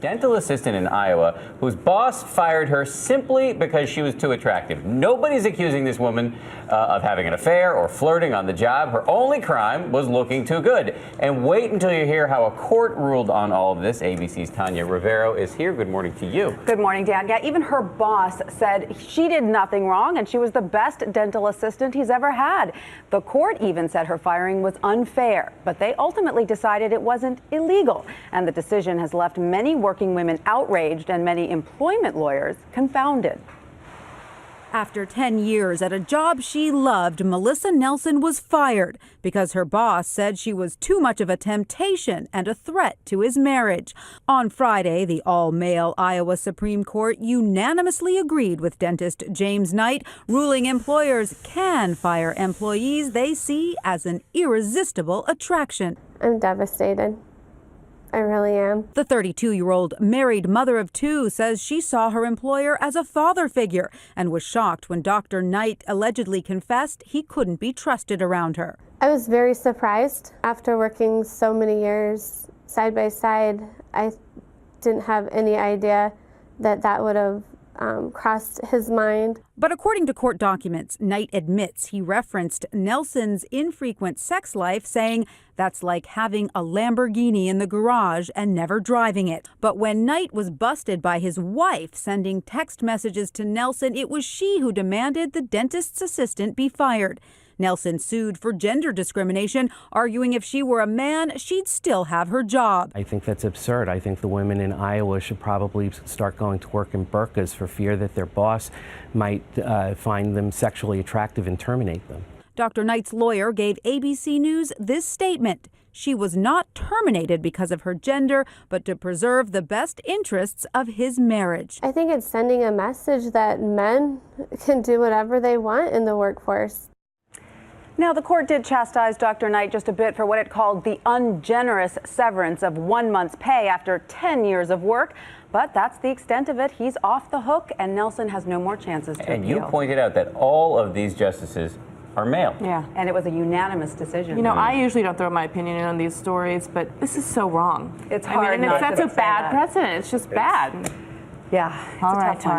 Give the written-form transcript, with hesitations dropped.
dental assistant in Iowa whose boss fired her simply because she was too attractive. Nobody's accusing this woman of having an affair or flirting on the job. Her only crime was looking too good. And wait until you hear how a court ruled on all of this. ABC's Tanya Rivero is here. Good morning to you. Good morning, Dan. Yeah, even her boss said she did nothing wrong and she was the best dental assistant he's ever had. The court even said her firing was unfair, but they ultimately decided it wasn't illegal. And the decision has left many working women outraged and many employment lawyers confounded. After 10 years at a job she loved, Melissa Nelson was fired because her boss said she was too much of a temptation and a threat to his marriage. On Friday, the all-male Iowa Supreme Court unanimously agreed with dentist James Knight, ruling employers can fire employees they see as an irresistible attraction. I'm devastated. I really am. The 32-year-old married mother of two says she saw her employer as a father figure and was shocked when Dr. Knight allegedly confessed he couldn't be trusted around her. I was very surprised. After working so many years side by side, I didn't have any idea that that would have crossed his mind. But according to court documents, Knight admits he referenced Nelson's infrequent sex life, saying that's like having a Lamborghini in the garage and never driving it. But when Knight was busted by his wife sending text messages to Nelson, it was she who demanded the dentist's assistant be fired. Nelson sued for gender discrimination, arguing if she were a man, she'd still have her job. I think that's absurd. I think the women in Iowa should probably start going to work in burqas for fear that their boss might find them sexually attractive and terminate them. Dr. Knight's lawyer gave ABC News this statement. She was not terminated because of her gender, but to preserve the best interests of his marriage. I think it's sending a message that men can do whatever they want in the workforce. Now, the court did chastise Dr. Knight just a bit for what it called the ungenerous severance of 1 month's pay after 10 years of work. But that's the extent of it. He's off the hook, and Nelson has no more chances to appeal. And you pointed out that all of these justices are male. Yeah, and it was a unanimous decision. You know, I usually don't throw my opinion in on these stories, but this is so wrong. It's hard. And it sets a bad precedent. It's just bad. Yeah, it's a tough one.